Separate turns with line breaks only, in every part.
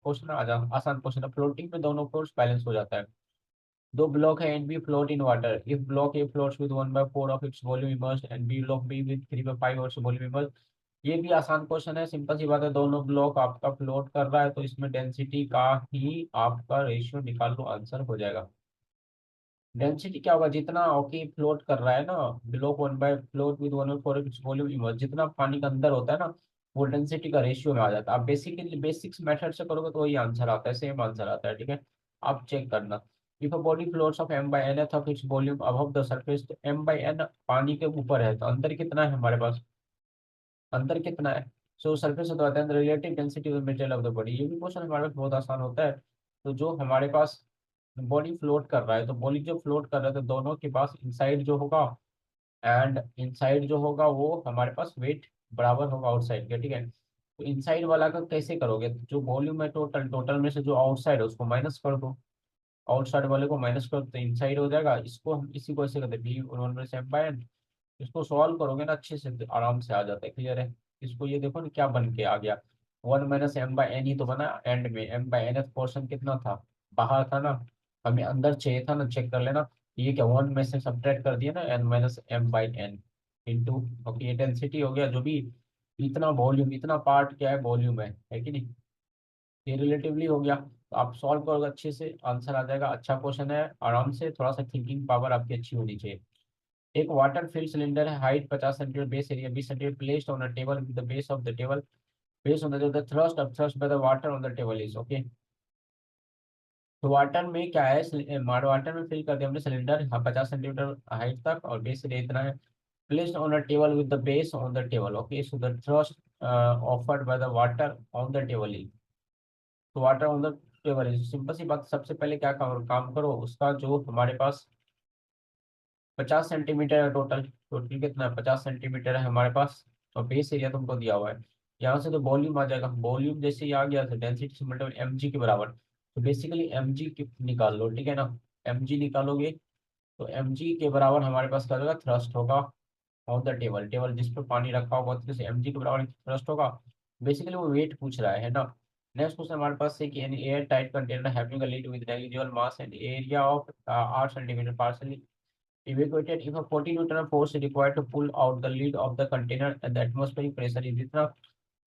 Question आसान question है। Floating में दोनों फ्लोट्स बैलेंस हो जाता है। दो ब्लॉक है and B float in water, if block A floats with 1/4 of its volume immersed and B block B with 3/5 of volume immersed. ये भी आसान क्वेश्चन है, सिंपल सी बात है। दोनों ब्लॉक आपका फ्लोट कर रहा है तो इसमें डेंसिटी का ही आपका रेशियो निकाल लो, आंसर हो जाएगा। डेंसिटी क्या होगा, जितना ओके फ्लोट कर रहा है ना, ब्लॉक 1/फ्लोट विद 1/4 इट्स वॉल्यूम इमर्स्ड, जितना पानी के अंदर होता है ना, वो डेंसिटी का रेशियो में आ जाता है। आप बेसिकली बेसिक्स मेथड से करोगे तो वही आंसर आता है, सेम आंसर आता है, ठीक है। आप चेक करना। If a body floats of m/n of its volume above the surface, तो m/n पानी के ऊपर है तो अंदर कितना है हमारे पास, अंदर कितना है। सो सरफेस तो आता है relative density of material of the body. ये भी क्वेश्चन हमारे पास बहुत आसान होता है। तो जो हमारे पास बॉडी फ्लोट कर रहा है, तो बॉडी जो फ्लोट कर रहा है तो दोनों के पास इनसाइड जो होगा एंड इनसाइड जो होगा वो हमारे पास वेट बराबर होगा आउटसाइड के, ठीक है। तो इनसाइड वाला का कैसे करोगे, जो वॉल्यूम है टोटल, टोटल में से जो आउटसाइड है उसको माइनस कर दो, आउटसाइड वाले को माइनस करो तो इनसाइड हो जाएगा। इसको हम इसी को ऐसे करते हैं b1/m/n। इसको सॉल्व करोगे ना अच्छे से तो आराम से आ जाता है, क्लियर है। इसको ये देखो ना क्या बन के आ गया, 1 - m/n ही तो बना एंड में, m/nth पोर्शन कितना था, बाहर था ना, हमें अंदर चाहिए था ना, चेक कर लेना। ये क्या 1 में से सब्ट्रैक्ट कर दिया ना, n - m/n इंटू, ओके, ये डेंसिटी हो गया जो भी। इतना वॉल्यूम, इतना पार्ट क्या है, वॉल्यूम है कि नहीं, ये रिलेटिवली हो गया। तो आप सॉल्व करोगे अच्छे से आंसर आ जाएगा। अच्छा क्वेश्चन है, आराम से, थोड़ा सा थिंकिंग पावर आपकी अच्छी होनी चाहिए। एक वाटर फिल्ड सिलेंडर है, height 50 centimetre, base area 20 centimetre, placed on a table with the base of the table, base on the thrust of thrust bye the water on the table is okay. तो water में क्या है, water में fill कर दिया हमने cylinder 50 centimetre height तक और बेस एरिया इतना है, placed on a table with the base on the table okay, so the thrust offered by the water on the table is, तो water on the table is, simple सी बात। सबसे पहले क्या काम करो, उसका जो हमारे पास 50 सेंटीमीटर है, टोटल टोटल कितना है, 50 सेंटीमीटर है हमारे पास, और बेस एरिया तुमको दिया हुआ है। यहाँ से तो वॉल्यूम आ जाएगा, वॉल्यूम जैसे ही आ गया तो डेंसिटी से मल्टीप्लाई mg के बराबर, तो बेसिकली mg निकाल लो, ठीक है ना। mg निकालोगे तो mg के बराबर हमारे पास क्या होगा, थ्रस्ट होगा ऑन द टेबल, टेबल जिस पर पानी रखा होगा तो mg के बराबर थ्रस्ट होगा। बेसिकली वो वेट पूछ रहा है ना। नेक्स्ट क्वेश्चन हमारे पास है कि an air tight container having a lid with negligible mass and area of 8 centimeter partially evacuated if a 40 Newton of force is required to pull out the lid of the container and the atmospheric pressure is इतना,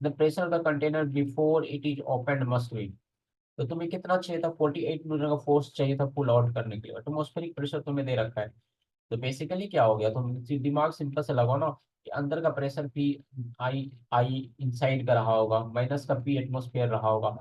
the pressure of the container before it is opened must be। तो तुम्हें कितना चाहिए था, 48 Newton का force चाहिए था pull out करने के लिए, एटमॉस्फेरिक प्रेशर तुम्हें दे रखा है। तो बेसिकली क्या हो गया, तुम दिमाग सिंपल से लगाओ ना कि अंदर का pressure P I I inside का रहा होगा, माइनस का पी एटमॉस्फेयर रहा होगा,